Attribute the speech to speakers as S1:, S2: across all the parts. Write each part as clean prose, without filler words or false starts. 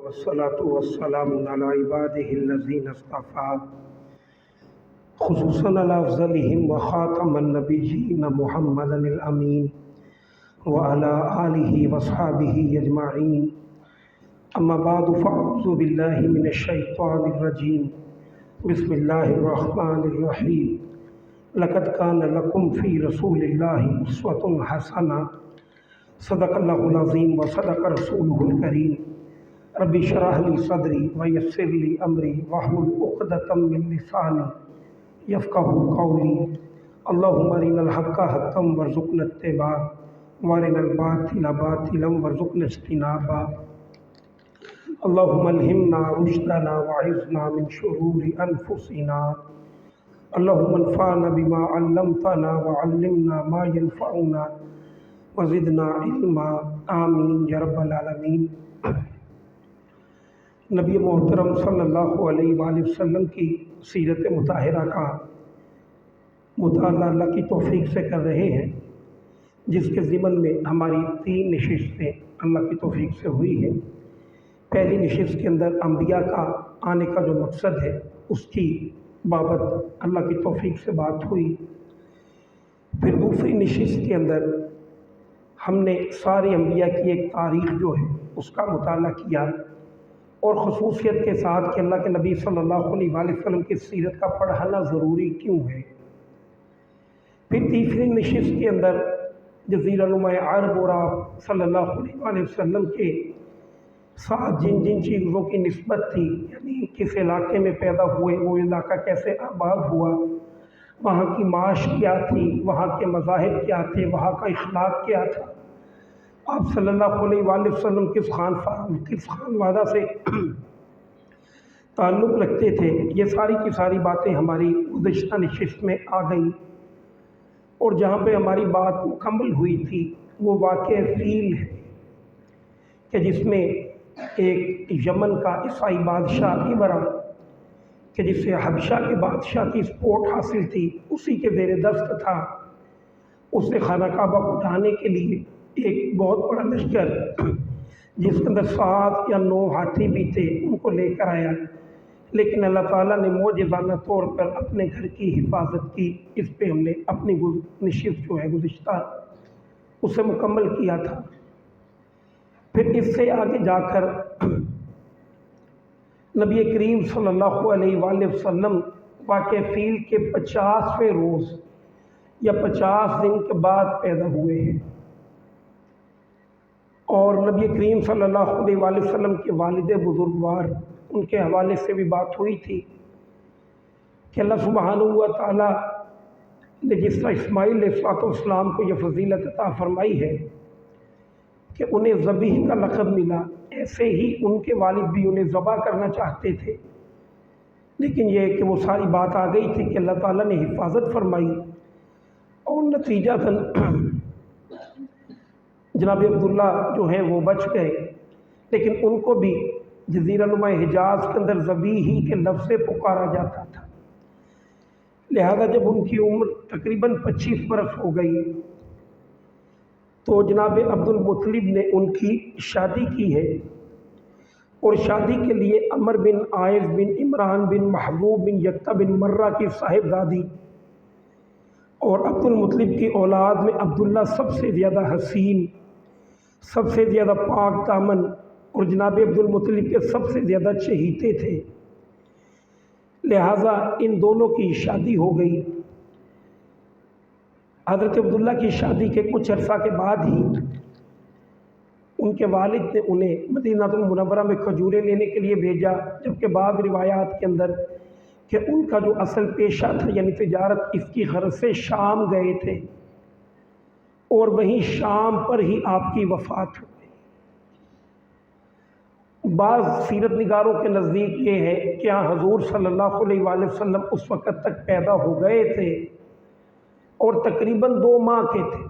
S1: والصلاة والسلام على عباده الذين اصطفى خصوصا على أفضلهم وخاتم النبيين محمد الأمين وعلى آله وأصحابه أجمعين. أما بعد فأعوذ بالله من الشيطان الرجيم. بسم الله الرحمن الرحيم. لقد كان لكم في رسول الله أسوة حسنة. صدق الله العظيم وصدق رسوله الكريم. رب اشرح لي صدري ويسر لي أمري واحلل عقدة من لساني يفقهوا قولي. اللهم أرنا الحق حقا وارزقنا اتباعه وارنا الباطل باطلا وارزقنا اجتنابه. اللهم الهمنا رشدنا وعظنا من شرور أنفسنا. اللهم انفعنا بما علمتنا وعلمنا ما ينفعنا وزدنا علما. آمین یا رب العالمین. نبی محترم صلی اللہ علیہ وآلہ وسلم کی سیرت مطہرہ کا مطالعہ اللہ کی توفیق سے کر رہے ہیں، جس کے ضمن میں ہماری 3 نشستیں اللہ کی توفیق سے ہوئی ہیں۔ پہلی نشست کے اندر انبیاء کا آنے کا جو مقصد ہے اس کی بابت اللہ کی توفیق سے بات ہوئی۔ پھر دوسری نشست کے اندر ہم نے سارے انبیاء کی ایک تاریخ جو ہے اس کا مطالعہ کیا، اور خصوصیت کے ساتھ کہ اللہ کے نبی صلی اللہ علیہ وآلہ وسلم کی سیرت کا پڑھنا ضروری کیوں ہے۔ پھر تیسری نشست کے اندر جزیرہ نما عرب اور آپ صلی اللہ علیہ وآلہ وسلم کے ساتھ جن جن چیزوں کی نسبت تھی، یعنی کس علاقے میں پیدا ہوئے، وہ علاقہ کیسے آباد ہوا، وہاں کی معاش کیا تھی، وہاں کے مذاہب کیا تھے، وہاں کا اخلاق کیا تھا، آپ صلی اللہ علیہ وآلہ وسلم کس خانوادہ سے تعلق رکھتے تھے، یہ ساری کی ساری باتیں ہماری گزشتہ نشست میں آ گئیں۔ اور جہاں پہ ہماری بات مکمل ہوئی تھی وہ واقعہ فیل ہے کہ جس میں ایک یمن کا عیسائی بادشاہ ابرا کہ جسے حبشہ کے بادشاہ کی سپورٹ حاصل تھی، اسی کے زیر دست تھا، اس نے خانہ کعبہ اٹھانے کے لیے ایک بہت بڑا لشکر جس کے اندر 7 یا 9 ہاتھی بھی تھے ان کو لے کر آیا، لیکن اللہ تعالیٰ نے معجزانہ طور پر اپنے گھر کی حفاظت کی۔ اس پہ ہم نے اپنی نشست جو ہے گزشتہ اسے مکمل کیا تھا۔ پھر اس سے آگے جا کر نبی کریم صلی اللہ علیہ وآلہ وسلم واقعہ فیل کے 50ویں روز یا 50 دن کے بعد پیدا ہوئے ہیں، اور نبی کریم صلی اللہ علیہ وآلہ وسلم کے والد بزرگوار ان کے حوالے سے بھی بات ہوئی تھی کہ اللہ سبحانہ و تعالیٰ نے جس طرح اسماعیل علیہ السلام کو یہ فضیلت عطا فرمائی ہے کہ انہیں ذبیح کا لقب ملا، ایسے ہی ان کے والد بھی انہیں ذبح کرنا چاہتے تھے، لیکن یہ کہ وہ ساری بات آ گئی تھی کہ اللہ تعالیٰ نے حفاظت فرمائی، اور نتیجتاً جناب عبداللہ جو ہیں وہ بچ گئے، لیکن ان کو بھی جزیرہ نما حجاز کے اندر ذبیح کے لفظ سے پکارا جاتا تھا۔ لہذا جب ان کی عمر تقریباً 25 برس ہو گئی تو جناب عبد المطلب نے ان کی شادی کی ہے، اور شادی کے لیے عمر بن عائض بن عمران بن محبوب بن یکتا بن مرہ کی صاحبزادی اور عبد المطلب کی اولاد میں عبداللہ سب سے زیادہ حسین، سب سے زیادہ پاک دامن، اور جناب عبد المطلب کے سب سے زیادہ چہیتے تھے، لہٰذا ان دونوں کی شادی ہو گئی۔ حضرت عبداللہ کی شادی کے کچھ عرصہ کے بعد ہی ان کے والد نے انہیں مدینہ المنورہ میں کھجوریں لینے کے لیے بھیجا، جبکہ بعض روایات کے اندر کہ ان کا جو اصل پیشہ تھا یعنی تجارت، اس کی غرض سے شام گئے تھے، اور وہیں شام پر ہی آپ کی وفات ہو گئی۔ بعض سیرت نگاروں کے نزدیک یہ ہے کہ حضور صلی اللہ علیہ وآلہ وسلم اس وقت تک پیدا ہو گئے تھے اور تقریباً 2 ماہ کے تھے،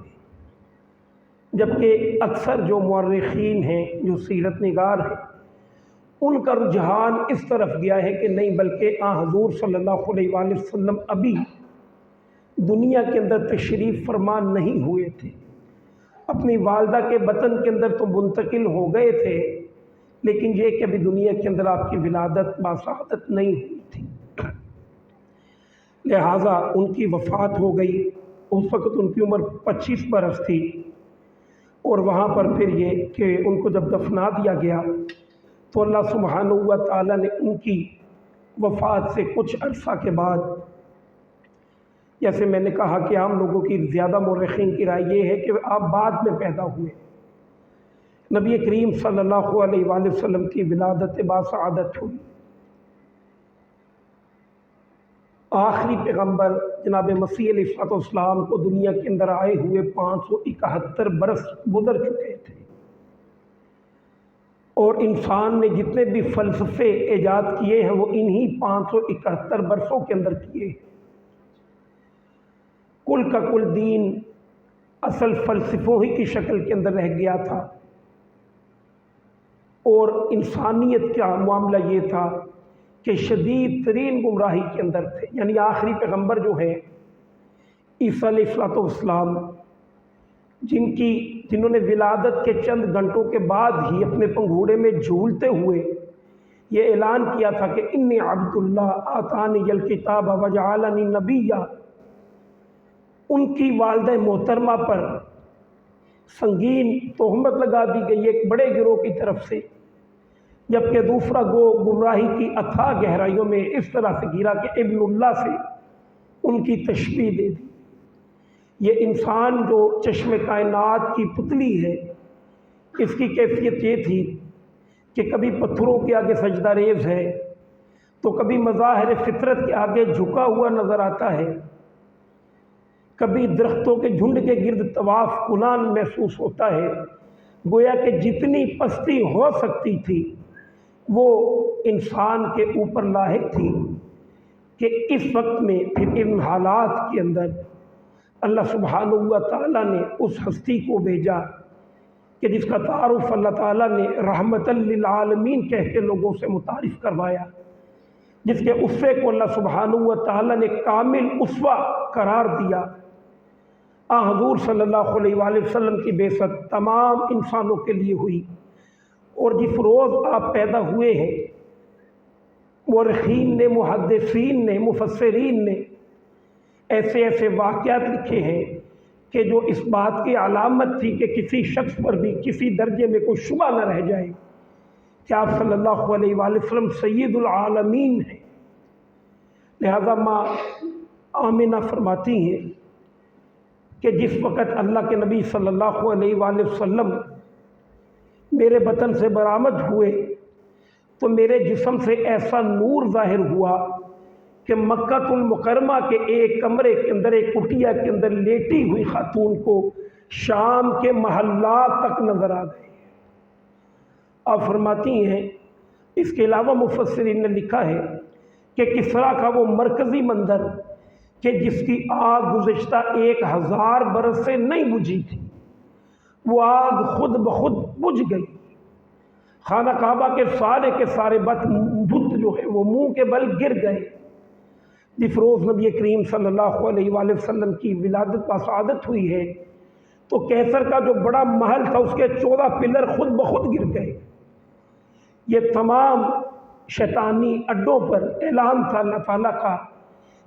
S1: جبکہ اکثر جو مورخین ہیں، جو سیرت نگار ہیں، ان کا رجحان اس طرف گیا ہے کہ نہیں، بلکہ حضور صلی اللہ علیہ وآلہ وسلم ابھی دنیا کے اندر تشریف فرما نہیں ہوئے تھے، اپنی والدہ کے بطن کے اندر تو منتقل ہو گئے تھے، لیکن یہ کہ ابھی دنیا کے اندر آپ کی ولادت باسعادت نہیں ہوئی تھی، لہٰذا ان کی وفات ہو گئی۔ اس وقت ان کی عمر 25 برس تھی، اور وہاں پر پھر یہ کہ ان کو جب دفنا دیا گیا تو اللہ سبحانہ و تعالیٰ نے ان کی وفات سے کچھ عرصہ کے بعد، جیسے میں نے کہا کہ عام لوگوں کی زیادہ مورخین کی رائے یہ ہے کہ آپ بعد میں پیدا ہوئے، نبی کریم صلی اللہ علیہ وآلہ وسلم کی ولادت باسعادت ہوئی۔ آخری پیغمبر جناب مسیح علیہ السلام کو دنیا کے اندر آئے ہوئے 571 برس گزر چکے تھے، اور انسان نے جتنے بھی فلسفے ایجاد کیے ہیں وہ انہی 571 برسوں کے اندر کیے ہیں۔ کل کا کل دین اصل فلسفوں ہی کی شکل کے اندر رہ گیا تھا، اور انسانیت کا معاملہ یہ تھا کہ شدید ترین گمراہی کے اندر تھے۔ یعنی آخری پیغمبر جو ہیں عیسیٰ علیہ السلام، جنہوں نے ولادت کے چند گھنٹوں کے بعد ہی اپنے پنگھوڑے میں جھولتے ہوئے یہ اعلان کیا تھا کہ انی عبد اللہ آتانی الکتاب وجعلنی نبیا، ان کی والدہ محترمہ پر سنگین تہمت لگا دی گئی ایک بڑے گروہ کی طرف سے، جبکہ دوسرا گمراہی کی اتھاہ گہرائیوں میں اس طرح سے گرا کہ ابن اللہ سے ان کی تشبیہ دے دی۔ یہ انسان جو چشم کائنات کی پتلی ہے، اس کی کیفیت یہ تھی کہ کبھی پتھروں کے آگے سجدہ ریز ہے تو کبھی مظاہر فطرت کے آگے جھکا ہوا نظر آتا ہے، کبھی درختوں کے جھنڈ کے گرد طواف کنان محسوس ہوتا ہے۔ گویا کہ جتنی پستی ہو سکتی تھی وہ انسان کے اوپر لاحق تھی کہ اس وقت میں پھر ان حالات کے اندر اللہ سبحانہ و تعالیٰ نے اس ہستی کو بھیجا کہ جس کا تعارف اللہ تعالیٰ نے رحمت للعالمین کہہ کے لوگوں سے متعارف کروایا، جس کے اسوے کو اللہ سبحانہ و تعالیٰ نے کامل اسوہ قرار دیا۔ حضور صلی اللہ علیہ وآلہ وسلم کی بعثت تمام انسانوں کے لیے ہوئی، اور جس روز آپ پیدا ہوئے ہیں مورخین نے، محدثین نے، مفسرین نے ایسے ایسے واقعات لکھے ہیں کہ جو اس بات کی علامت تھی کہ کسی شخص پر بھی کسی درجے میں کوئی شبہ نہ رہ جائے کہ آپ صلی اللہ علیہ وآلہ وسلم سید العالمین ہیں۔ لہذا ماں آمنہ فرماتی ہیں کہ جس وقت اللہ کے نبی صلی اللہ علیہ وآلہ وسلم میرے بطن سے برآمد ہوئے تو میرے جسم سے ایسا نور ظاہر ہوا کہ مکہ المکرمہ کے ایک کمرے کے اندر، ایک کٹیا کے اندر لیٹی ہوئی خاتون کو شام کے محلات تک نظر آ گئے۔ آپ فرماتی ہیں اس کے علاوہ مفسرین نے لکھا ہے کہ کسریٰ کا وہ مرکزی مندر کہ جس کی آگ گزشتہ 1000 برس سے نہیں بجھی تھی، وہ آگ خود بخود بجھ گئی۔ خانہ کعبہ کے سارے بت جو ہے وہ منہ کے بل گر گئے۔ جس روز نبی کریم صلی اللہ علیہ وآلہ وسلم کی ولادت باسعادت ہوئی ہے تو کیسر کا جو بڑا محل تھا اس کے 14 پلر خود بخود گر گئے۔ یہ تمام شیطانی اڈوں پر اعلان تھا اللہ تعالیٰ کا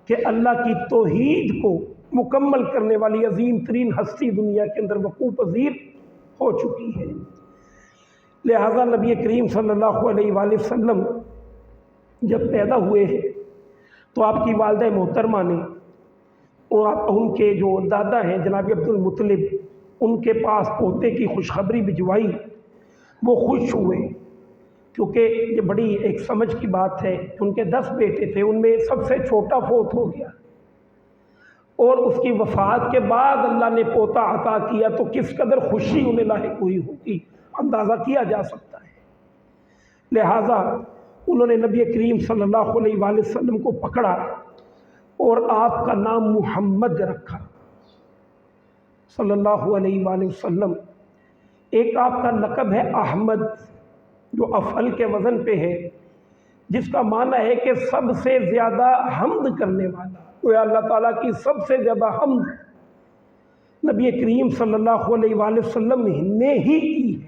S1: کہ اللہ کی توحید کو مکمل کرنے والی عظیم ترین ہستی دنیا کے اندر وقوع پذیر ہو چکی ہے۔ لہذا نبی کریم صلی اللہ علیہ وآلہ وسلم جب پیدا ہوئے ہیں تو آپ کی والدہ محترمہ نے اور ان کے جو دادا ہیں جناب عبد المطلب، ان کے پاس پوتے کی خوشخبری بھجوائی۔ وہ خوش ہوئے کیونکہ یہ بڑی ایک سمجھ کی بات ہے کہ ان کے 10 بیٹے تھے، ان میں سب سے چھوٹا فوت ہو گیا، اور اس کی وفات کے بعد اللہ نے پوتا عطا کیا تو کس قدر خوشی انہیں لاحق ہوئی ہوگی اندازہ کیا جا سکتا ہے۔ لہٰذا انہوں نے نبی کریم صلی اللہ علیہ وآلہ وسلم کو پکڑا اور آپ کا نام محمد رکھا صلی اللہ علیہ وآلہ وسلم۔ ایک آپ کا لقب ہے احمد، جو افعل کے وزن پہ ہے، جس کا معنی ہے کہ سب سے زیادہ حمد کرنے والا، تو اللہ تعالیٰ کی سب سے زیادہ حمد نبی کریم صلی اللہ علیہ وآلہ وسلم نے ہی کی ہے۔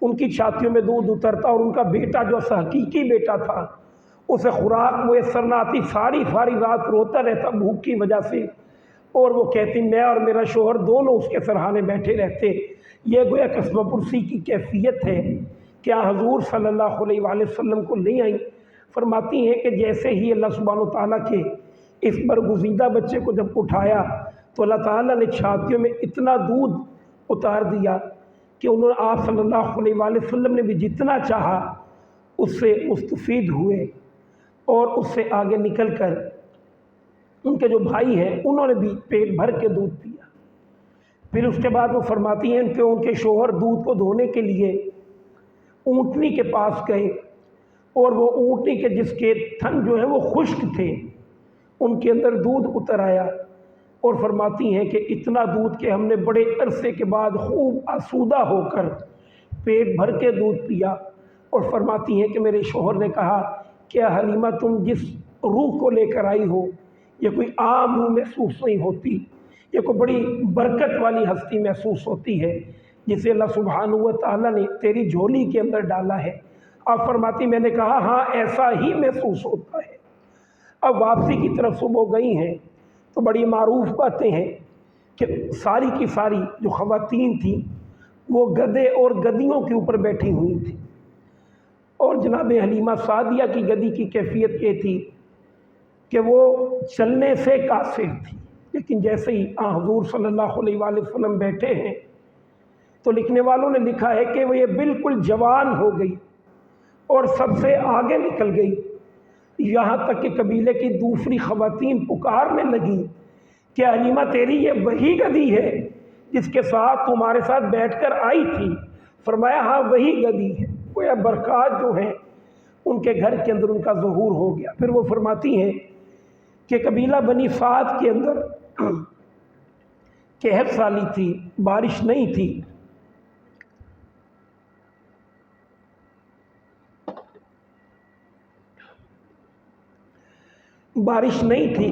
S1: ان کی چھاتیوں میں دودھ اترتا اور ان کا بیٹا جو حقیقی بیٹا تھا اسے خوراک میسر نہ آتی، ساری رات روتا رہتا بھوک کی وجہ سے، اور وہ کہتی میں اور میرا شوہر دونوں اس کے سرہانے بیٹھے رہتے۔ یہ گویا قصبہ پرسی کی کیفیت ہے۔ کیا حضور صلی اللہ علیہ وآلہ وسلم کو لے آئیں؟ فرماتی ہیں کہ جیسے ہی اللہ سبحانہ وتعالیٰ کے اس برگزیدہ بچے کو جب اٹھایا تو اللہ تعالیٰ نے چھاتیوں میں اتنا دودھ اتار دیا کہ انہوں نے آپ صلی اللہ علیہ وآلہ وسلم نے بھی جتنا چاہا اس سے مستفید ہوئے، اور اس سے آگے نکل کر ان کے جو بھائی ہیں انہوں نے بھی پیٹ بھر کے دودھ پیا۔ پھر اس کے بعد وہ فرماتی ہیں کہ ان کے شوہر دودھ کو دھونے کے لیے اونٹنی کے پاس گئے، اور وہ اونٹنی کے جس کے تھن جو ہیں وہ خشک تھے ان کے اندر دودھ اتر آیا، اور فرماتی ہیں کہ اتنا دودھ کہ ہم نے بڑے عرصے کے بعد خوب آسودہ ہو کر پیٹ بھر کے دودھ پیا۔ اور فرماتی ہیں کہ میرے شوہر نے کہا کیا حلیمہ تم جس روح کو لے کر آئی ہو یہ کوئی عام روح محسوس نہیں ہوتی، یہ کوئی بڑی برکت والی ہستی محسوس ہوتی ہے جسے اللہ سبحانہ و تعالیٰ نے تیری جھولی کے اندر ڈالا ہے۔ آپ فرماتی میں نے کہا ہاں ایسا ہی محسوس ہوتا ہے۔ اب واپسی کی طرف صبح گئی ہیں تو بڑی معروف باتیں ہیں کہ ساری کی ساری جو خواتین تھیں وہ گدھے اور گدیوں کے اوپر بیٹھی ہوئی تھیں، اور جناب حلیمہ سعدیہ کی گدی کی کیفیت یہ تھی کہ وہ چلنے سے قاصر تھی، لیکن جیسے ہی حضور صلی اللہ علیہ وآلہ وسلم بیٹھے ہیں تو لکھنے والوں نے لکھا ہے کہ وہ یہ بالکل جوان ہو گئی اور سب سے آگے نکل گئی، یہاں تک کہ قبیلے کی دوسری خواتین پکارنے لگیں کہ حلیمہ تیری یہ وہی گدی ہے جس کے ساتھ تمہارے ساتھ بیٹھ کر آئی تھی؟ فرمایا ہاں وہی گدی ہے۔ گویا برکات جو ہیں ان کے گھر کے اندر ان کا ظہور ہو گیا۔ پھر وہ فرماتی ہیں کہ قبیلہ بنی سعد کے اندر قحط سالی تھی، بارش نہیں تھی،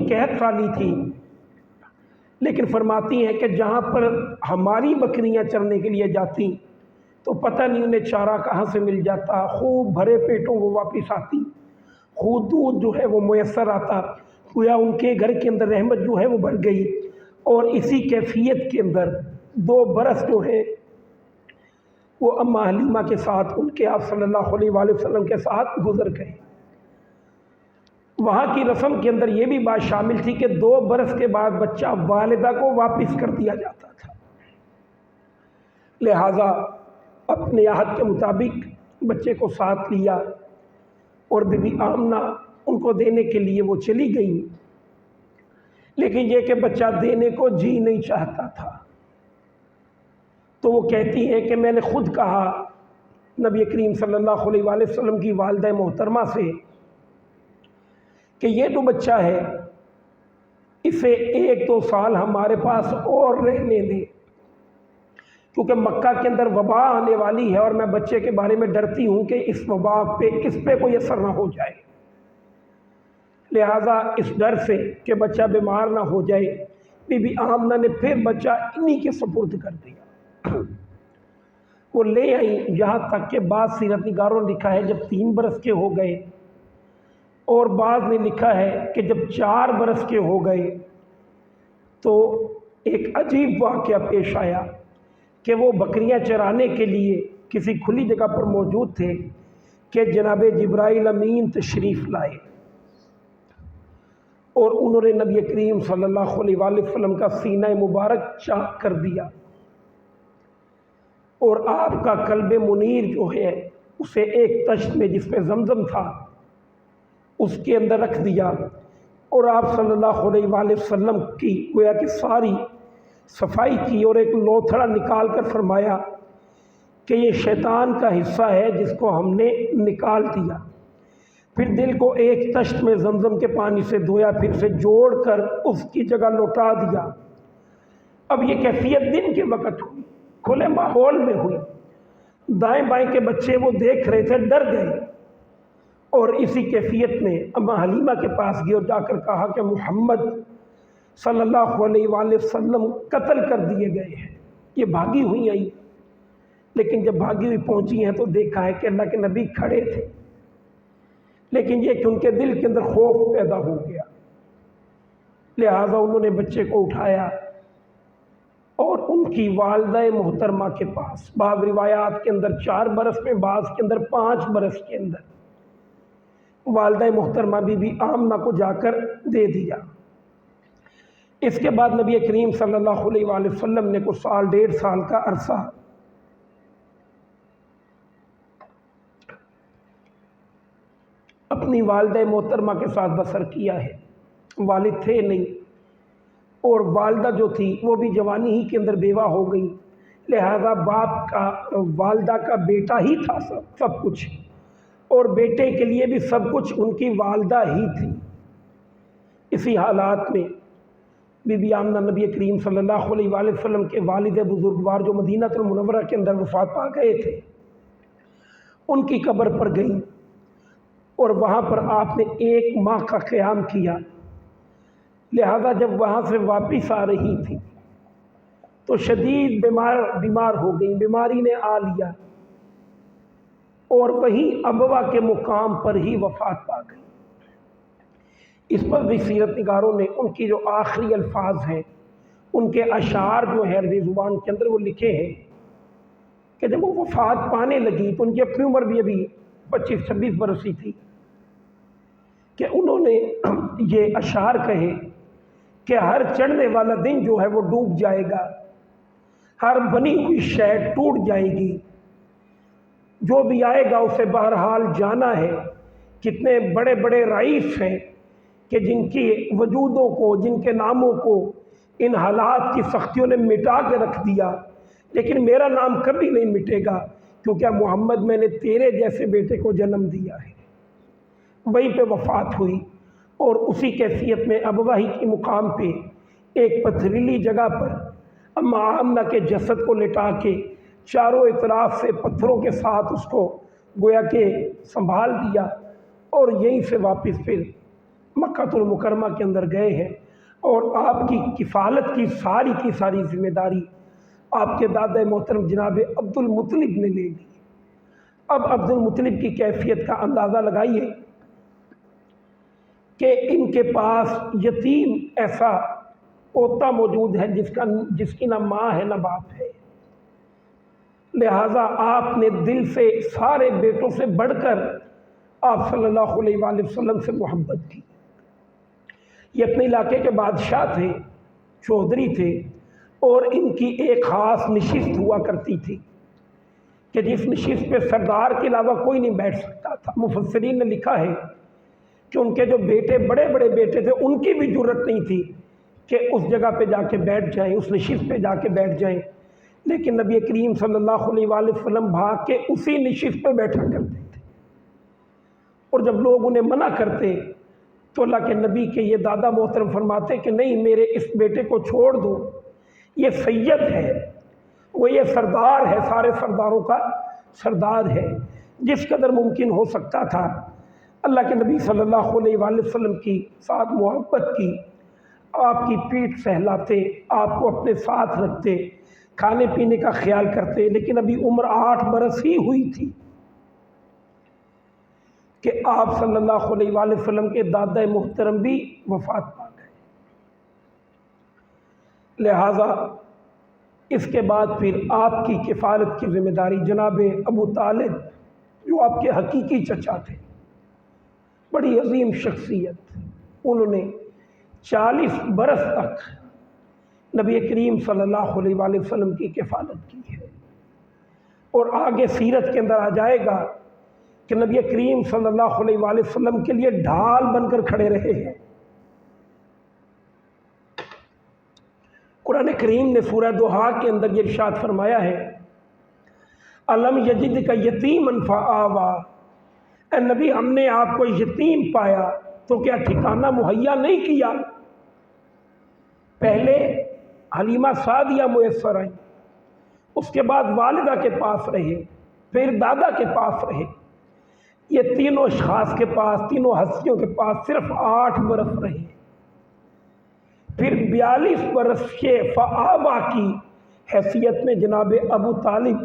S1: قحط سالی تھی، لیکن فرماتی ہیں کہ جہاں پر ہماری بکریاں چرنے کے لیے جاتی تو پتہ نہیں انہیں چارہ کہاں سے مل جاتا، خوب بھرے پیٹوں وہ واپس آتی، خوب دودھ جو ہے وہ میسر آتا، گویا ان کے گھر کے اندر رحمت جو ہے وہ بڑھ گئی۔ اور اسی کیفیت کے اندر 2 برس جو ہے وہ اماں حلیمہ کے ساتھ ان کے آپ صلی اللہ علیہ وآلہ وسلم کے ساتھ گزر گئے۔ وہاں کی رسم کے اندر یہ بھی بات شامل تھی کہ 2 برس کے بعد بچہ والدہ کو واپس کر دیا جاتا تھا، لہٰذا اپنے عہد کے مطابق بچے کو ساتھ لیا اور بی بی آمنہ ان کو دینے کے لیے وہ چلی گئیں، لیکن یہ کہ بچہ دینے کو جی نہیں چاہتا تھا، تو وہ کہتی ہے کہ میں نے خود کہا نبی کریم صلی اللہ علیہ وآلہ وسلم کی والدہ محترمہ سے کہ یہ تو بچہ ہے اسے 1-2 سال ہمارے پاس اور رہنے دیں، کیونکہ مکہ کے اندر وبا آنے والی ہے اور میں بچے کے بارے میں ڈرتی ہوں کہ اس وبا پہ اس پہ کوئی اثر نہ ہو جائے، لہٰذا اس ڈر سے کہ بچہ بیمار نہ ہو جائے بی بی آمنہ نے پھر بچہ انہی کے سپرد کر دیا۔ وہ لے آئی، یہاں تک کہ بعض سیرت نگاروں نے لکھا ہے جب 3 برس کے ہو گئے، اور بعض نے لکھا ہے کہ جب 4 برس کے ہو گئے تو ایک عجیب واقعہ پیش آیا کہ وہ بکریاں چرانے کے لیے کسی کھلی جگہ پر موجود تھے کہ جناب جبرائیل امین تشریف لائے، اور انہوں نے نبی کریم صلی اللہ علیہ وآلہ وسلم کا سینہ مبارک چاک کر دیا، اور آپ کا قلب منیر جو ہے اسے ایک تشت میں جس میں زمزم تھا اس کے اندر رکھ دیا، اور آپ صلی اللہ علیہ وآلہ وسلم کی گویا کہ ساری صفائی کی، اور ایک لوتھڑا نکال کر فرمایا کہ یہ شیطان کا حصہ ہے جس کو ہم نے نکال دیا، پھر دل کو ایک تشت میں زمزم کے پانی سے دھویا، پھر سے جوڑ کر اس کی جگہ لوٹا دیا۔ اب یہ کیفیت دن کے وقت ہوئی، کھلے ماحول میں ہوئی، دائیں بائیں کے بچے وہ دیکھ رہے تھے، ڈر گئے، اور اسی کیفیت میں اماں حلیمہ کے پاس گئے اور جا کر کہا کہ محمد صلی اللہ علیہ وآلہ وسلم قتل کر دیے گئے ہیں۔ یہ بھاگی ہوئی آئی لیکن جب بھاگی ہوئی پہنچی ہیں تو دیکھا ہے کہ اللہ کے نبی کھڑے تھے، لیکن یہ کہ ان کے دل کے اندر خوف پیدا ہو گیا، لہٰذا انہوں نے بچے کو اٹھایا اور ان کی والدہ محترمہ کے پاس، بعض روایات کے اندر 4 برس میں، بعض کے اندر 5 برس کے اندر، والدہ محترمہ بی بی آمنہ کو جا کر دے دیا۔ اس کے بعد نبی کریم صلی اللہ علیہ وآلہ وسلم نے کچھ سال، 1.5 سال کا عرصہ اپنی والدہ محترمہ کے ساتھ بسر کیا ہے۔ والد تھے نہیں، اور والدہ جو تھی وہ بھی جوانی ہی کے اندر بیوہ ہو گئی، لہذا باپ کا، والدہ کا بیٹا ہی تھا سب کچھ، اور بیٹے کے لیے بھی سب کچھ ان کی والدہ ہی تھی۔ اسی حالات میں بی بی آمنہ نبی کریم صلی اللہ علیہ وآلہ وسلم کے والد بزرگوار جو مدینہ المنورہ کے اندر وفات پا گئے تھے، ان کی قبر پر گئیں، اور وہاں پر آپ نے 1 ماہ کا قیام کیا۔ لہذا جب وہاں سے واپس آ رہی تھی تو شدید بیمار ہو گئی، بیماری نے آ لیا، اور وہیں ابوا کے مقام پر ہی وفات پا گئی۔ اس پر بھی سیرت نگاروں نے ان کی جو آخری الفاظ ہیں، ان کے اشعار جو ہیں عربی زبان کے اندر، وہ لکھے ہیں کہ جب وہ وفات پانے لگی تو ان کی اپنی عمر بھی ابھی 25-26 برس ہی تھی، کہ انہوں نے یہ اشعار کہے کہ ہر چڑھنے والا دن جو ہے وہ ڈوب جائے گا، ہر بنی ہوئی شے ٹوٹ جائے گی، جو بھی آئے گا اسے بہرحال جانا ہے۔ کتنے بڑے بڑے رئیس ہیں کہ جن کی وجودوں کو، جن کے ناموں کو ان حالات کی سختیوں نے مٹا کے رکھ دیا، لیکن میرا نام کبھی نہیں مٹے گا، کیونکہ محمد میں نے تیرے جیسے بیٹے کو جنم دیا ہے۔ وہیں پہ وفات ہوئی، اور اسی کیفیت میں ابواہی کے مقام پہ ایک پتھریلی جگہ پر اماں آمنہ کے جسد کو لٹا کے چاروں اطراف سے پتھروں کے ساتھ اس کو گویا کہ سنبھال دیا، اور یہیں سے واپس پھر مکہ المکرمہ کے اندر گئے ہیں، اور آپ کی کفالت کی ساری ذمہ داری آپ کے دادا محترم جناب عبد المطلب نے لے لی۔ اب عبد المطلب کی کیفیت کا اندازہ لگائیے کہ ان کے پاس یتیم ایسا پوتا موجود ہے جس کی نہ ماں ہے نہ باپ ہے، لہٰذا آپ نے دل سے سارے بیٹوں سے بڑھ کر آپ صلی اللہ علیہ وآلہ وسلم سے محبت کی۔ یہ اپنے علاقے کے بادشاہ تھے، چودھری تھے، اور ان کی ایک خاص نشست ہوا کرتی تھی کہ جس نشست پہ سردار کے علاوہ کوئی نہیں بیٹھ سکتا تھا۔ مفسرین نے لکھا ہے کہ ان کے جو بیٹے، بڑے بڑے بیٹے تھے، ان کی بھی جرت نہیں تھی کہ اس جگہ پہ جا کے بیٹھ جائیں، اس نشست پہ جا کے بیٹھ جائیں، لیکن نبی کریم صلی اللہ علیہ وآلہ وسلم بھاگ کے اسی نشست پہ بیٹھا کرتے تھے، اور جب لوگ انہیں منع کرتے تو اللہ کے نبی کے یہ دادا محترم فرماتے کہ نہیں، میرے اس بیٹے کو چھوڑ دو، یہ سید ہے، وہ یہ سردار ہے، سارے سرداروں کا سردار ہے۔ جس قدر ممکن ہو سکتا تھا اللہ کے نبی صلی اللہ علیہ وآلہ وسلم کی ساتھ محبت کی، آپ کی پیٹھ سہلاتے، آپ کو اپنے ساتھ رکھتے، کھانے پینے کا خیال کرتے، لیکن ابھی عمر 8 برس ہی ہوئی تھی کہ آپ صلی اللہ علیہ وآلہ وسلم کے دادا محترم بھی وفات پا گئے۔ لہٰذا اس کے بعد پھر آپ کی کفالت کی ذمہ داری جناب ابو طالب، جو آپ کے حقیقی چچا تھے، بڑی عظیم شخصیت، انہوں نے 40 برس تک نبی کریم صلی اللہ علیہ وآلہ وسلم کی کفالت کی ہے، اور آگے سیرت کے اندر آ جائے گا کہ نبی کریم صلی اللہ علیہ وآلہ وسلم کے لیے ڈھال بن کر کھڑے رہے ہیں۔ قرآن کریم نے سورہ دوحہ کے اندر یہ ارشاد فرمایا ہے، الم یجدک یتیما فآویٰ، اے نبی ہم نے آپ کو یتیم پایا تو کیا ٹھکانہ مہیا نہیں کیا؟ پہلے حلیمہ سعدیہ میسر آئیں، اس کے بعد والدہ کے پاس رہے، پھر دادا کے پاس رہے، یہ تینوں اشخاص کے پاس، تینوں ہستیوں کے پاس صرف 8 برس رہے، پھر 42 برس کے فآویٰ کی حیثیت میں جناب ابو طالب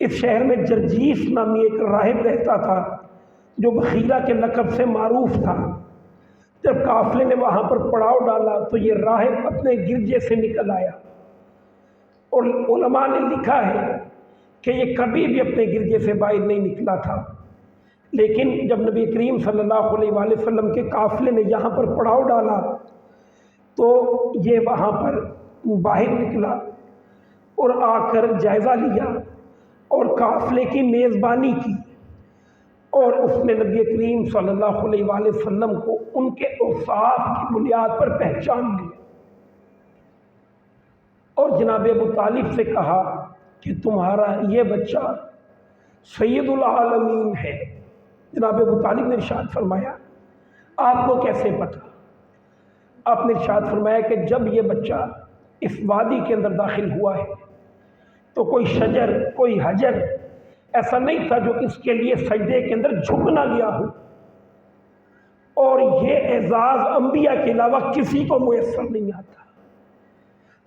S1: اس شہر میں جرجیس نامی ایک راہب رہتا تھا جو بخیرہ کے لقب سے معروف تھا۔ جب قافلے نے وہاں پر پڑاؤ ڈالا تو یہ راہب اپنے گرجے سے نکل آیا، اور علماء نے لکھا ہے کہ یہ کبھی بھی اپنے گرجے سے باہر نہیں نکلا تھا، لیکن جب نبی کریم صلی اللہ علیہ وآلہ وسلم کے قافلے نے یہاں پر پڑاؤ ڈالا تو یہ وہاں پر باہر نکلا اور آ کر جائزہ لیا اور قافلے کی میزبانی کی، اور اس نے نبی کریم صلی اللہ علیہ وآلہ وسلم کو ان کے اوصاف کی بنیاد پر پہچان لیا، اور جناب ابو طالب سے کہا کہ تمہارا یہ بچہ سید العالمین ہے۔ جناب ابو طالب نے ارشاد فرمایا آپ کو کیسے پتہ؟ آپ نے ارشاد فرمایا کہ جب یہ بچہ اس وادی کے اندر داخل ہوا ہے تو کوئی شجر، کوئی حجر ایسا نہیں تھا جو اس کے لیے سجدے کے اندر جھک نہ گیا ہو، اور یہ اعزاز انبیاء کے علاوہ کسی کو میسر نہیں آتا،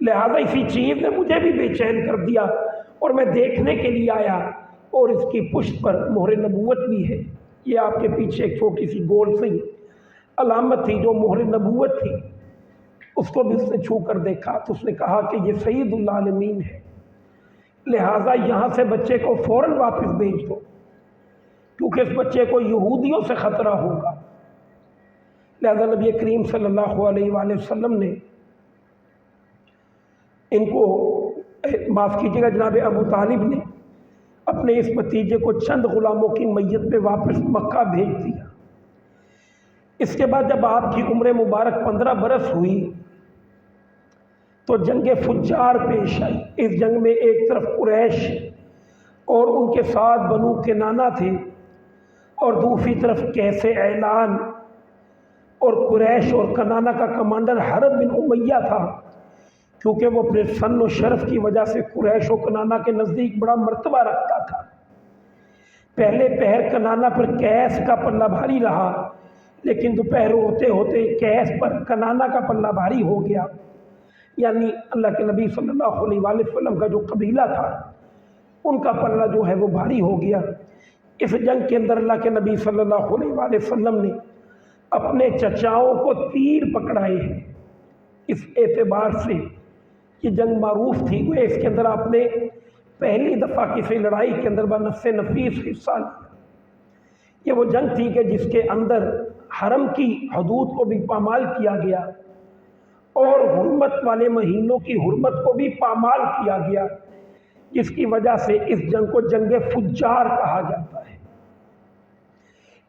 S1: لہذا اسی چیز نے مجھے بھی بے چین کر دیا اور میں دیکھنے کے لیے آیا، اور اس کی پشت پر مہر نبوت بھی ہے۔ یہ آپ کے پیچھے ایک چھوٹی سی گول سی علامت تھی جو مہر نبوت تھی، اس کو بھی اس نے چھو کر دیکھا تو اس نے کہا کہ یہ سید العالمین ہے، لہٰذا یہاں سے بچے کو فوراً واپس بھیج دو، کیونکہ اس بچے کو یہودیوں سے خطرہ ہوگا۔ لہذا نبی کریم صلی اللہ علیہ وآلہ وسلم نے ان کو معاف کیجیے گا جناب ابو طالب نے اپنے اس بھتیجے کو چند غلاموں کی میت پہ واپس مکہ بھیج دیا۔ اس کے بعد جب آپ کی عمر مبارک 15 برس ہوئی تو جنگ فجار پیش آئی۔ اس جنگ میں ایک طرف قریش اور ان کے ساتھ بنو کنانہ تھے، اور دوسری طرف کیس اعلان، اور قریش اور کنانہ کا کمانڈر حرب بن امیہ تھا، کیونکہ وہ اپنے سن و شرف کی وجہ سے قریش و کنانہ کے نزدیک بڑا مرتبہ رکھتا تھا۔ پہلے پہر کنانہ پر کیس کا پلہ بھاری رہا، لیکن دوپہر ہوتے ہوتے کیس پر کنانہ کا پلہ بھاری ہو گیا، یعنی اللہ کے نبی صلی اللہ علیہ وآلہ وسلم کا جو قبیلہ تھا ان کا پلہ جو ہے وہ بھاری ہو گیا۔ اس جنگ کے اندر اللہ کے نبی صلی اللہ علیہ وآلہ وسلم نے اپنے چچاؤں کو تیر پکڑائے ہیں۔ اس اعتبار سے یہ جنگ معروف تھی، وہ اس کے اندر آپ نے پہلی دفعہ کسی لڑائی کے اندر بنفس نفیس حصہ لیا۔ یہ وہ جنگ تھی کہ جس کے اندر حرم کی حدود کو بھی پامال کیا گیا اور حرمت والے مہینوں کی حرمت کو بھی پامال کیا گیا، جس کی وجہ سے اس جنگ کو جنگ فجار کہا جاتا ہے۔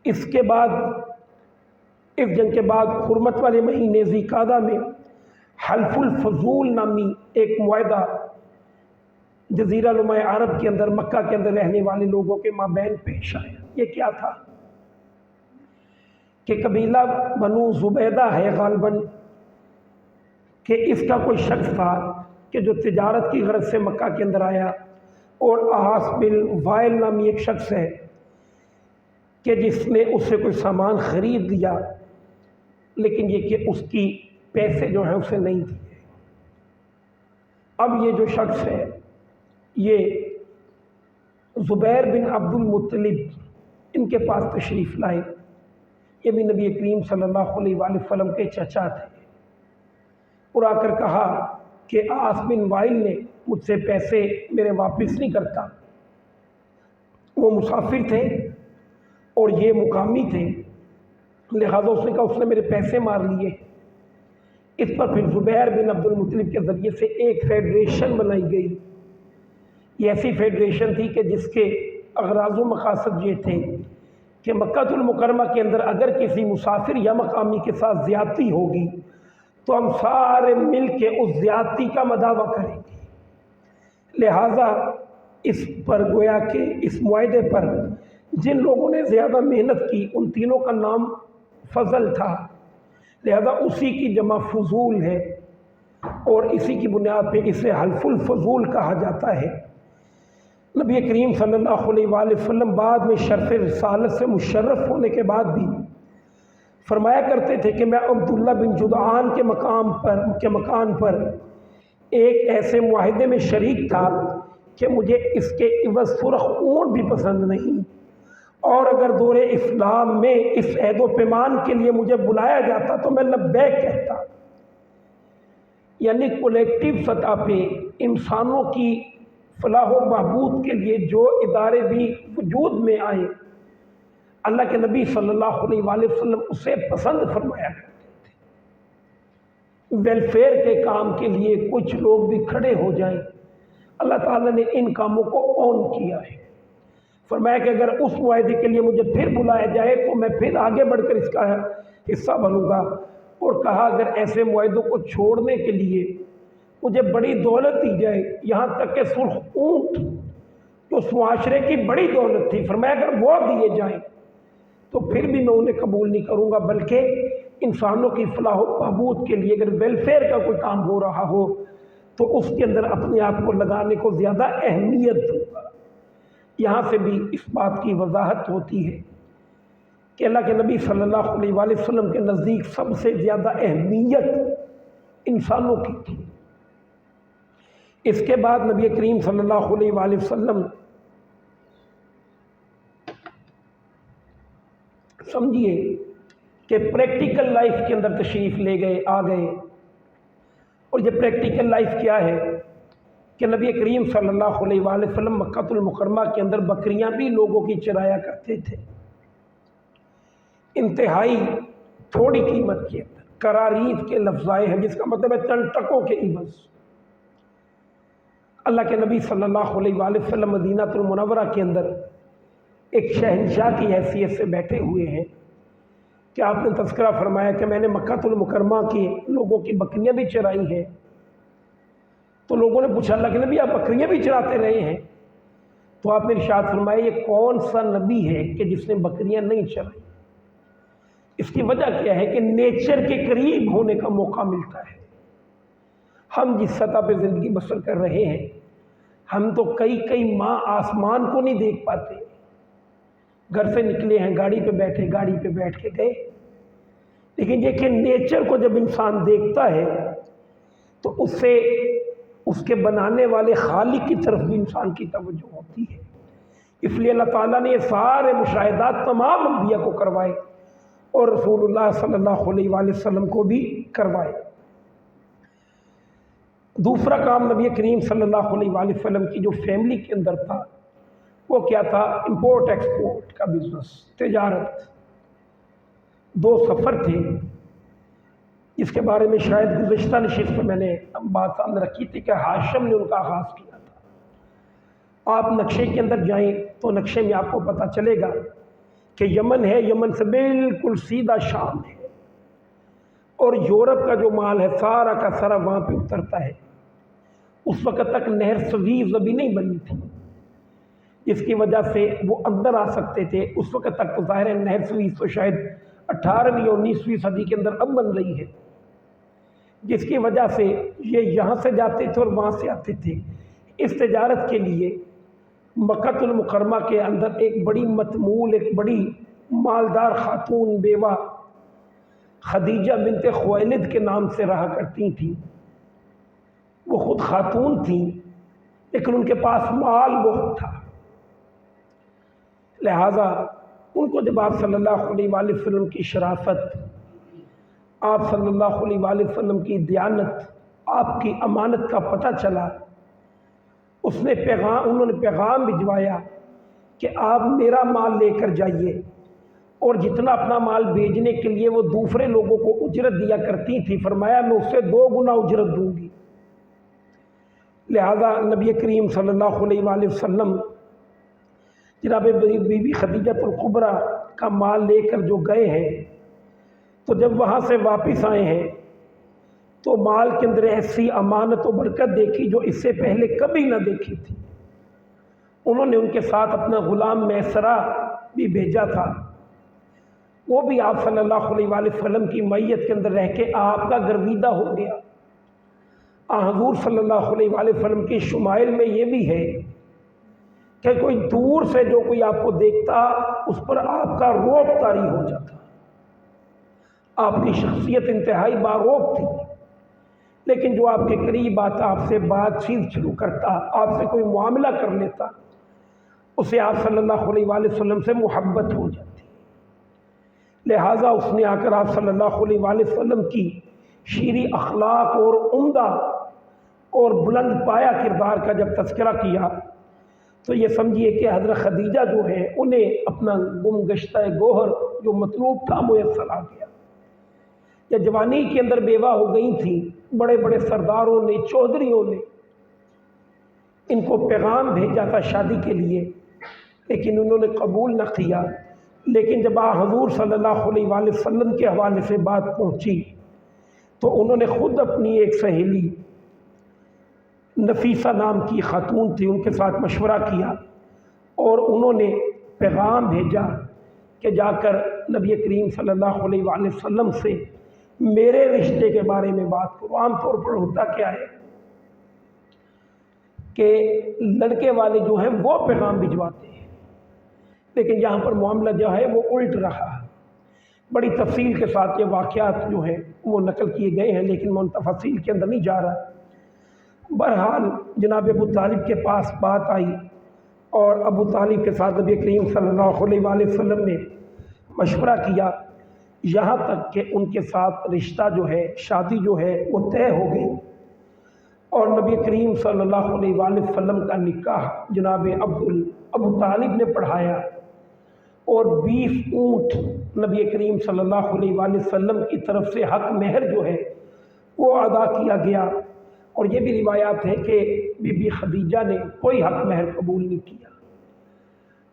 S1: اس جنگ کے بعد حرمت والے مہینے ذی قعدہ میں حلف الفضول نامی ایک معاہدہ جزیرہ نما عرب کے اندر، مکہ کے اندر رہنے والے لوگوں کے مابین پیش آیا۔ یہ کیا تھا کہ قبیلہ بنو زبیدہ ہے غالباً، کہ اس کا کوئی شخص تھا کہ جو تجارت کی غرض سے مکہ کے اندر آیا، اور احاس بن وائل نامی ایک شخص ہے کہ جس نے اس سے کوئی سامان خرید لیا، لیکن یہ کہ اس کی پیسے جو ہیں اسے نہیں دیے۔ اب یہ جو شخص ہے یہ زبیر بن عبد المطلب ان کے پاس تشریف لائے، یہ بھی نبی کریم صلی اللہ علیہ وآلہ وسلم کے چچا تھے، اور آ کر کہا کہ آس بن وائل نے مجھ سے پیسے میرے واپس نہیں کرتا، وہ مسافر تھے اور یہ مقامی تھے، لہذا اس نے کہا اس نے میرے پیسے مار لیے۔ اس پر پھر زبیر بن عبد المطلب کے ذریعے سے ایک فیڈریشن بنائی گئی۔ یہ ایسی فیڈریشن تھی کہ جس کے اغراض و مقاصد یہ تھے کہ مکہ المکرمہ کے اندر اگر کسی مسافر یا مقامی کے ساتھ زیادتی ہوگی تو ہم سارے مل کے اس زیادتی کا مداوع کریں گے۔ لہٰذا اس پر گویا کہ اس معاہدے پر جن لوگوں نے زیادہ محنت کی ان تینوں کا نام فضل تھا، لہذا اسی کی جمع فضول ہے، اور اسی کی بنیاد پہ اسے حلف الفضول کہا جاتا ہے۔ نبی کریم صلی اللہ علیہ وآلہ وسلم بعد میں شرف رسالت سے مشرف ہونے کے بعد بھی فرمایا کرتے تھے کہ میں عبداللہ بن جدعان کے مکان پر ایک ایسے معاہدے میں شریک تھا کہ مجھے اس کے عوض سرخ اونٹ بھی پسند نہیں، اور اگر دور اسلام میں اس عہد و پیمان کے لیے مجھے بلایا جاتا تو میں لبیک کہتا۔ یعنی کولیکٹیو سطح پہ انسانوں کی فلاح و بہبود کے لیے جو ادارے بھی وجود میں آئے، اللہ کے نبی صلی اللہ علیہ وآلہ وسلم اسے پسند فرمایا کرتے تھے۔ ویلفیئر کے کام کے لیے کچھ لوگ بھی کھڑے ہو جائیں، اللہ تعالیٰ نے ان کاموں کو اون کیا ہے۔ فرمایا کہ اگر اس معاہدے کے لیے مجھے پھر بلایا جائے تو میں پھر آگے بڑھ کر اس کا حصہ بنوں گا، اور کہا اگر ایسے معاہدوں کو چھوڑنے کے لیے مجھے بڑی دولت دی جائے، یہاں تک کہ سرخ اونٹ جو اس معاشرے کی بڑی دولت تھی، فرمایا اگر وہ دیے جائیں تو پھر بھی میں انہیں قبول نہیں کروں گا، بلکہ انسانوں کی فلاح و بہبود کے لیے اگر ویلفیئر کا کوئی کام ہو رہا ہو تو اس کے اندر اپنے آپ کو لگانے کو زیادہ اہمیت دوں گا۔ یہاں سے بھی اس بات کی وضاحت ہوتی ہے کہ اللہ کے نبی صلی اللہ علیہ وآلہ وسلم کے نزدیک سب سے زیادہ اہمیت انسانوں کی تھی۔ اس کے بعد نبی کریم صلی اللہ علیہ وآلہ وسلم سمجھیے کہ پریکٹیکل لائف کے اندر تشریف لے گئے، آ گئے۔ اور یہ پریکٹیکل لائف کیا ہے کہ نبی کریم صلی اللہ علیہ وآلہ وسلم مکہ المکرمہ کے اندر بکریاں بھی لوگوں کی چرایا کرتے تھے، انتہائی تھوڑی قیمت کے اندر، قرارید کے لفظ آئے ہیں جس کا مطلب ہے چند ٹکوں کے عوض۔ اللہ کے نبی صلی اللہ علیہ وآلہ وسلم مدینہ المنورہ کے اندر ایک شہنشاہ کی حیثیت سے بیٹھے ہوئے ہیں کہ آپ نے تذکرہ فرمایا کہ میں نے مکہ المکرمہ کے لوگوں کی بکریاں بھی چرائی ہیں۔ تو لوگوں نے پوچھا اللہ کے نبی آپ بکریاں بھی چراتے رہے ہیں؟ تو آپ نے ارشاد فرمایا یہ کون سا نبی ہے کہ جس نے بکریاں نہیں چرائی؟ اس کی وجہ کیا ہے کہ نیچر کے قریب ہونے کا موقع ملتا ہے۔ ہم جس سطح پہ زندگی بسر کر رہے ہیں، ہم تو کئی ماہ آسمان کو نہیں دیکھ پاتے۔ گھر سے نکلے ہیں، گاڑی پہ بیٹھے، گاڑی پہ بیٹھ کے گئے، لیکن یہ کہ نیچر کو جب انسان دیکھتا ہے تو اس سے اس کے بنانے والے خالق کی طرف بھی انسان کی توجہ ہوتی ہے۔ اس لیے اللہ تعالیٰ نے یہ سارے مشاہدات تمام انبیاء کو کروائے اور رسول اللہ صلی اللہ علیہ وآلہ وسلم کو بھی کروائے۔ دوسرا کام نبی کریم صلی اللہ علیہ وآلہ وسلم کی جو فیملی کے اندر تھا وہ کیا تھا؟ امپورٹ ایکسپورٹ کا بزنس، تجارت۔ 2 سفر تھے جس کے بارے میں شاید گزشتہ نشست میں میں نے بات سامنے رکھی تھی کہ ہاشم نے ان کا آغاز کیا تھا۔ آپ نقشے کے اندر جائیں تو نقشے میں آپ کو پتہ چلے گا کہ یمن ہے، یمن سے بالکل سیدھا شام ہے، اور یورپ کا جو مال ہے سارا کا سارا وہاں پہ اترتا ہے۔ اس وقت تک نہر سویز ابھی نہیں بنی تھی، جس کی وجہ سے وہ اندر آ سکتے تھے۔ اس وقت تک تو ظاہر ہے نہر سویز تو شاید 18ویں اور 19ویں صدی کے اندر اب بن رہی ہے، جس کی وجہ سے یہ یہاں سے جاتے تھے اور وہاں سے آتے تھے۔ اس تجارت کے لیے مکہ المکرمہ کے اندر ایک بڑی متمول، ایک بڑی مالدار خاتون بیوہ خدیجہ بنت خویلد کے نام سے رہا کرتی تھیں۔ وہ خود خاتون تھیں لیکن ان کے پاس مال بہت تھا، لہٰذا ان کو جب آپ صلی اللہ علیہ وآلہ وسلم کی شرافت، آپ صلی اللہ علیہ وآلہ وسلم کی دیانت، آپ کی امانت کا پتہ چلا، انہوں نے پیغام بھجوایا کہ آپ میرا مال لے کر جائیے، اور جتنا اپنا مال بھیجنے کے لیے وہ دوسرے لوگوں کو اجرت دیا کرتی تھی، فرمایا میں اس سے 2 گنا اجرت دوں گی۔ لہذا نبی کریم صلی اللہ علیہ وآلہ وسلم جناب بی بی خدیجہ الکبریٰ کا مال لے کر جو گئے ہیں، تو جب وہاں سے واپس آئے ہیں تو مال کے اندر ایسی امانت و برکت دیکھی جو اس سے پہلے کبھی نہ دیکھی تھی۔ انہوں نے ان کے ساتھ اپنا غلام میسرہ بھی بھیجا تھا، وہ بھی آپ صلی اللہ علیہ وآلہ وسلم کی معیت کے اندر رہ کے آپ کا گرویدہ ہو گیا۔ حضور صلی اللہ علیہ وآلہ وسلم کی شمائل میں یہ بھی ہے کہ کوئی دور سے جو کوئی آپ کو دیکھتا اس پر آپ کا رعب طاری ہو جاتا۔ آپ کی شخصیت انتہائی باروب تھی، لیکن جو آپ کے قریب آتا، آپ سے بات چیت شروع کرتا، آپ سے کوئی معاملہ کر لیتا، اسے آپ صلی اللہ علیہ وآلہ وسلم سے محبت ہو جاتی۔ لہٰذا اس نے آ کر آپ صلی اللہ علیہ وآلہ وسلم کی شیریں اخلاق اور عمدہ اور بلند پایا کردار کا جب تذکرہ کیا تو یہ سمجھیے کہ حضرت خدیجہ جو ہے انہیں اپنا گم گشتہ گوہر جو مطلوب تھا میسر آ گیا۔ یا جوانی کے اندر بیوہ ہو گئی تھیں، بڑے بڑے سرداروں نے، چودھریوں نے ان کو پیغام بھیجا تھا شادی کے لیے، لیکن انہوں نے قبول نہ کیا۔ لیکن جب حضور صلی اللہ علیہ وآلہ وسلم کے حوالے سے بات پہنچی تو انہوں نے خود اپنی ایک سہیلی نفیسہ نام کی خاتون تھی، ان کے ساتھ مشورہ کیا اور انہوں نے پیغام بھیجا کہ جا کر نبی کریم صلی اللہ علیہ وآلہ وسلم سے میرے رشتے کے بارے میں بات کرو۔ عام طور پر ہوتا کیا ہے کہ لڑکے والے جو ہیں وہ پیغام بھجواتے ہیں، لیکن یہاں پر معاملہ جو ہے وہ الٹ رہا۔ بڑی تفصیل کے ساتھ یہ واقعات جو ہیں وہ نقل کیے گئے ہیں، لیکن میں ان تفاصیل کے اندر نہیں جا رہا۔ بہرحال جناب ابو طالب کے پاس بات آئی اور ابو طالب کے ساتھ نبی کریم صلی اللہ علیہ وآلہ وسلم نے مشورہ کیا، یہاں تک کہ ان کے ساتھ رشتہ جو ہے، شادی جو ہے وہ طے ہو گئی، اور نبی کریم صلی اللہ علیہ وآلہ وسلم کا نکاح جناب ابو طالب نے پڑھایا، اور 20 اونٹ نبی کریم صلی اللہ علیہ وآلہ وسلم کی طرف سے حق مہر جو ہے وہ ادا کیا گیا۔ اور یہ بھی روایات ہے کہ بی بی خدیجہ نے کوئی حق مہر قبول نہیں کیا،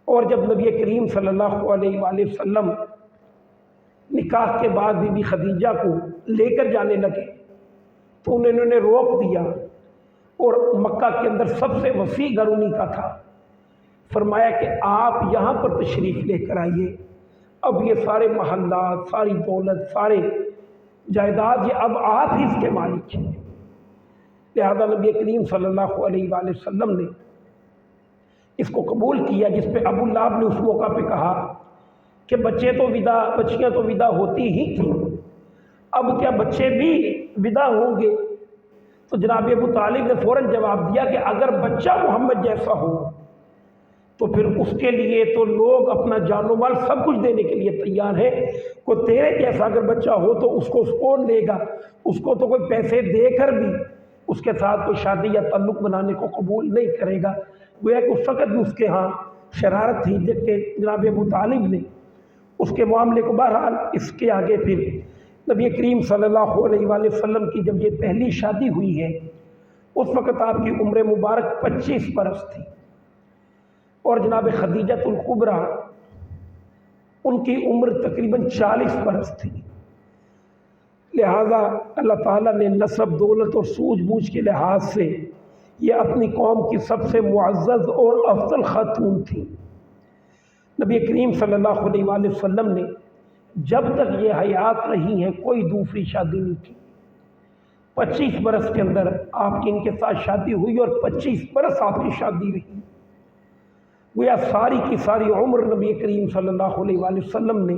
S1: اور جب نبی کریم صلی اللہ علیہ وآلہ وسلم نکاح کے بعد بی بی خدیجہ کو لے کر جانے لگے تو انہوں نے روک دیا، اور مکہ کے اندر سب سے وسیع گھر انہی کا تھا۔ فرمایا کہ آپ یہاں پر تشریف لے کر آئیے، اب یہ سارے محلات، ساری دولت، سارے جائیداد یہ اب آپ ہی اس کے مالک ہیں۔ لہذا نبی کریم صلی اللہ علیہ وآلہ وسلم نے اس کو قبول کیا، جس پہ ابو لہب نے اس موقع پہ کہا کہ بچیاں تو ودا ہوتی ہی تھیں، اب کیا بچے بھی ودا ہوں گے؟ تو جناب ابو طالب نے فوراً جواب دیا کہ اگر بچہ محمد جیسا ہو تو پھر اس کے لیے تو لوگ اپنا جان و مال سب کچھ دینے کے لیے تیار ہیں۔ کوئی تیرے جیسا اگر بچہ ہو تو اس کو کون لے گا؟ اس کو تو کوئی پیسے دے کر بھی اس کے ساتھ کوئی شادی یا تعلق بنانے کو قبول نہیں کرے گا۔ گویا کہ اس وقت بھی اس کے ہاں شرارت تھی، جبکہ جناب ابو طالب نے اس کے معاملے کو بہرحال اس کے آگے پھر نبی کریم صلی اللہ علیہ وآلہ وسلم کی جب یہ پہلی شادی ہوئی ہے اس وقت آپ کی عمر مبارک 25 برس تھی، اور جناب خدیجہ الکبریٰ ان کی عمر تقریباً 40 برس تھی۔ لہٰذا اللہ تعالیٰ نے نسب، دولت اور سوجھ بوجھ کے لحاظ سے یہ اپنی قوم کی سب سے معزز اور افضل خاتون تھی۔ نبی کریم صلی اللہ علیہ وآلہ وسلم نے جب تک یہ حیات رہی ہیں کوئی دوسری شادی نہیں کی۔ 25 برس کے اندر آپ کی ان کے ساتھ شادی ہوئی، اور 25 برس آپ کی شادی رہی۔ گویا ساری کی ساری عمر نبی کریم صلی اللہ علیہ وآلہ وسلم نے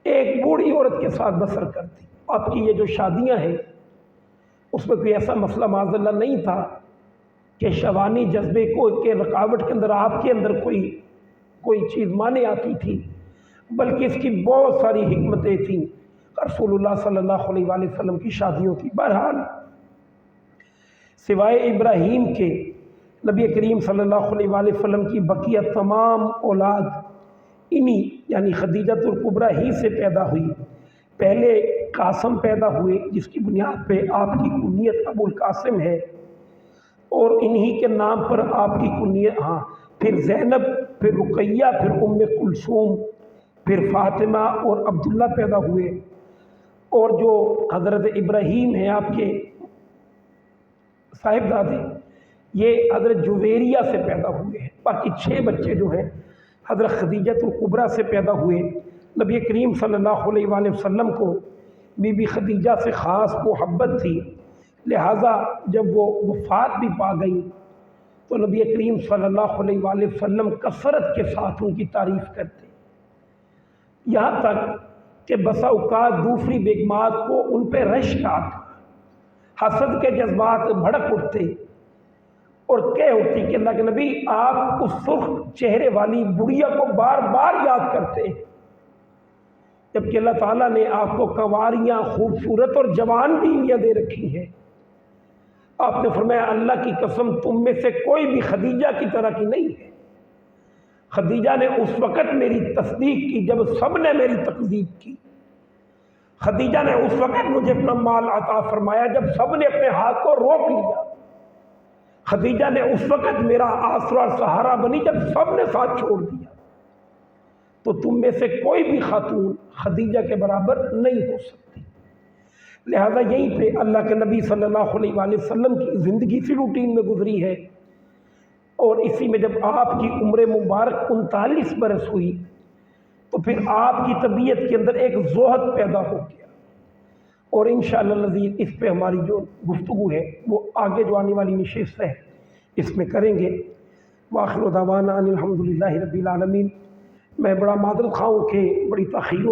S1: ایک بوڑھی عورت کے ساتھ بسر کر دی۔ آپ کی یہ جو شادیاں ہیں اس میں کوئی ایسا مسئلہ معاذ اللہ نہیں تھا کہ شوانی جذبے کو کے رکاوٹ کے اندر آپ کے اندر کوئی چیز مانے آتی تھی، بلکہ اس کی بہت ساری حکمتیں تھیں رسول اللہ صلی اللہ علیہ وآلہ وسلم کی شادیوں کی۔ بہرحال سوائے ابراہیم کے نبی کریم صلی اللہ علیہ وآلہ وسلم کی بقیہ تمام اولاد انہی یعنی خدیجہ الکبریٰ ہی سے پیدا ہوئی۔ پہلے قاسم پیدا ہوئے جس کی بنیاد پہ آپ کی کنیت ابو القاسم ہے، اور انہی کے نام پر آپ کی کنیت پھر زینب، پھر رقیہ، پھر ام کلثوم، پھر فاطمہ اور عبداللہ پیدا ہوئے، اور جو حضرت ابراہیم ہیں آپ کے صاحبزادے یہ حضرت جویریہ سے پیدا ہوئے ہیں۔ باقی 6 بچے جو ہیں حضرت خدیجہ الکبریٰ سے پیدا ہوئے۔ نبی کریم صلی اللہ علیہ وآلہ وسلم کو بی بی خدیجہ سے خاص محبت تھی، لہٰذا جب وہ وفات بھی پا گئی تو نبی کریم صلی اللہ علیہ وآلہ وسلم کثرت کے ساتھ ان کی تعریف کرتے، یہاں تک کہ بسا اوقات دوسری بیگمات کو ان پہ رشک آتا، حسد کے جذبات بھڑک اٹھتے اور کہہ اٹھتی کہ اللہ کے نبی آپ اس سرخ چہرے والی بڑھیا کو بار بار یاد کرتے ہیں، جبکہ اللہ تعالیٰ نے آپ کو کنواریاں، خوبصورت اور جوان بیویاں دے رکھی ہیں۔ آپ نے فرمایا اللہ کی قسم تم میں سے کوئی بھی خدیجہ کی طرح کی نہیں ہے۔ خدیجہ نے اس وقت میری تصدیق کی جب سب نے میری تکذیب کی۔ خدیجہ نے اس وقت مجھے اپنا مال عطا فرمایا جب سب نے اپنے ہاتھ کو روک لیا۔ خدیجہ نے اس وقت میرا آسرا اور سہارا بنی جب سب نے ساتھ چھوڑ دیا۔ تو تم میں سے کوئی بھی خاتون خدیجہ کے برابر نہیں ہو سکتی۔ لہذا یہیں پہ اللہ کے نبی صلی اللہ علیہ وآلہ وسلم کی زندگی سی روٹین میں گزری ہے، اور اسی میں جب آپ کی عمر مبارک 39 برس ہوئی تو پھر آپ کی طبیعت کے اندر ایک ذوہد پیدا ہو گیا، اور انشاءاللہ العزیز اس پہ ہماری جو گفتگو ہے وہ آگے جو آنے والی نشست ہے اس میں کریں گے۔ وآخر دعوانا ان الحمدللہ رب العالمین۔ میں بڑا معذرت خواہ ہوں کہ بڑی تاخیر